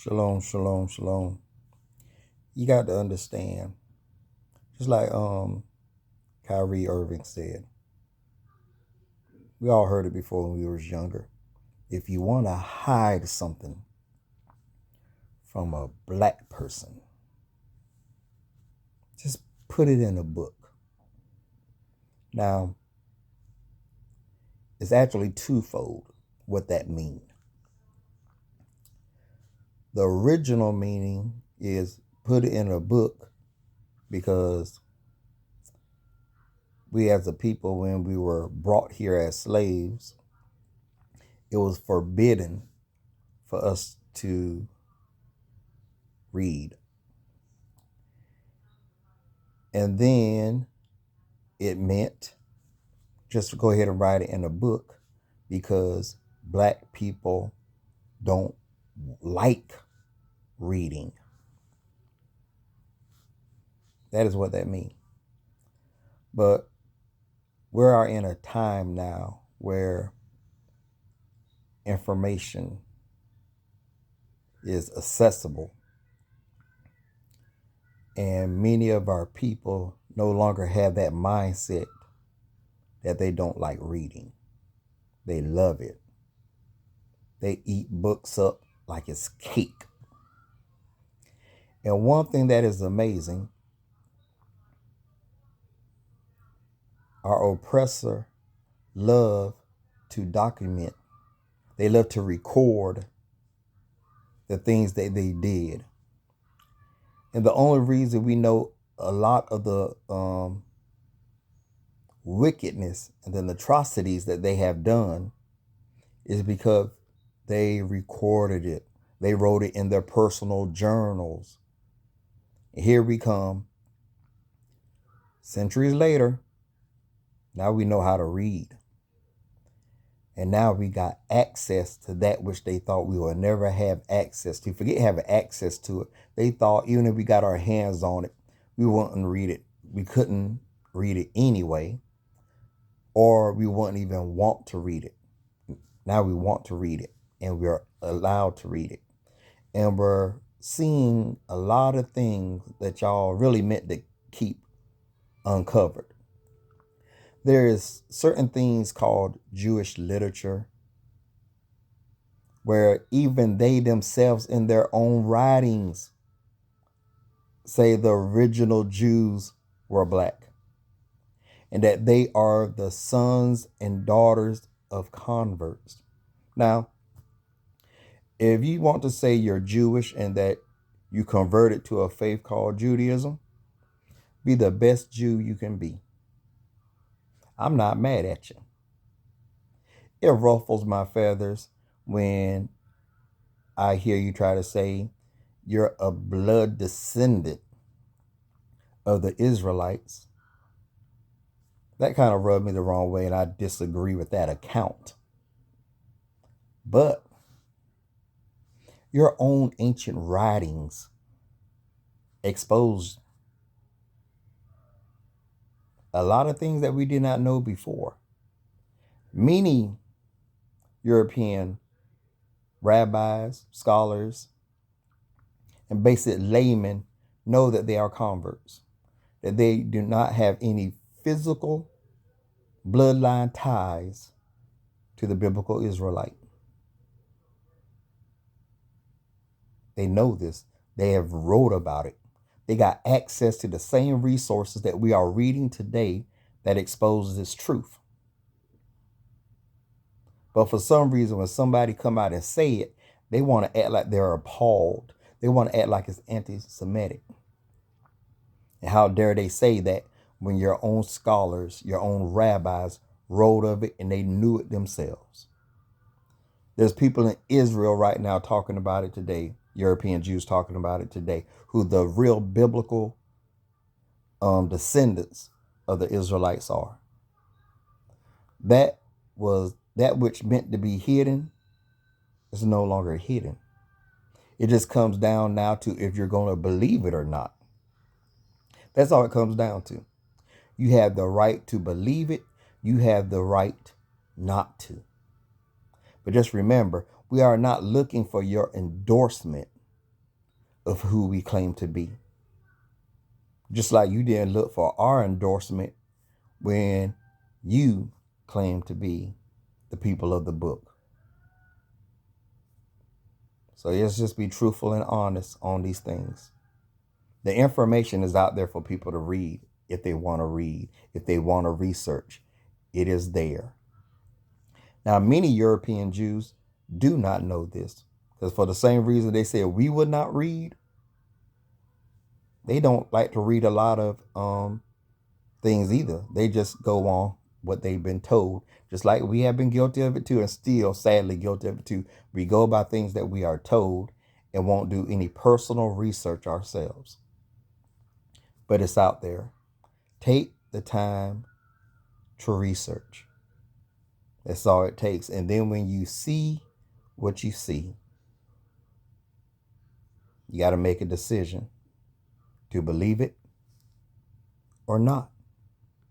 Shalom, shalom, shalom. You got to understand, just like Kyrie Irving said, we all heard it before when we was younger. If you want to hide something from a black person, just put it in a book. Now, it's actually twofold what that means. The original meaning is put it in a book because we as a people, when we were brought here as slaves, it was forbidden for us to read. And then it meant just to go ahead and write it in a book because black people don't like reading. That is what that means. But we are in a time now where information is accessible, and many of our people no longer have that mindset that they don't like reading. They love it. They eat books up like it's cake. And one thing that is amazing, our oppressor love to document. They love to record the things that they did. And the only reason we know a lot of the wickedness and the atrocities that they have done is because they recorded it. They wrote it in their personal journals. And here we come, centuries later. Now we know how to read. And now we got access to that which they thought we would never have access to. Forget having access to it. They thought even if we got our hands on it, we wouldn't read it. We couldn't read it anyway, or we wouldn't even want to read it. Now we want to read it, and we're allowed to read it. And we're seeing a lot of things that y'all really meant to keep uncovered. There is certain things called Jewish literature where even they themselves in their own writings say the original Jews were black and that they are the sons and daughters of converts. Now, if you want to say you're Jewish and that you converted to a faith called Judaism, be the best Jew you can be. I'm not mad at you. It ruffles my feathers when I hear you try to say you're a blood descendant of the Israelites. That kind of rubbed me the wrong way, and I disagree with that account. But your own ancient writings expose a lot of things that we did not know before. Many European rabbis, scholars, and basic laymen know that they are converts, that they do not have any physical bloodline ties to the biblical Israelite. They know this. They have wrote about it. They got access to the same resources that we are reading today that exposes this truth. But for some reason, when somebody come out and say it, they want to act like they're appalled. They want to act like it's anti-Semitic. And how dare they say that when your own scholars, your own rabbis wrote of it and they knew it themselves. There's people in Israel right now talking about it today, European Jews talking about it today, who the real biblical descendants of the Israelites are. That which meant to be hidden is no longer hidden. It just comes down now to if you're going to believe it or not. That's all it comes down to. You have the right to believe it. You have the right not to. But just remember, we are not looking for your endorsement of who we claim to be. Just like you didn't look for our endorsement when you claim to be the people of the book. So let's just be truthful and honest on these things. The information is out there for people to read if they want to read, if they want to research. It is there. Now, many European Jews do not know this, because for the same reason they said we would not read, they don't like to read a lot of things either. They just go on what they've been told, just like we have been guilty of it too, and still sadly guilty of it too. We go by things that we are told and won't do any personal research ourselves. But it's out there. Take the time to research. That's all it takes. And then when you see what you see, you got to make a decision to believe it or not.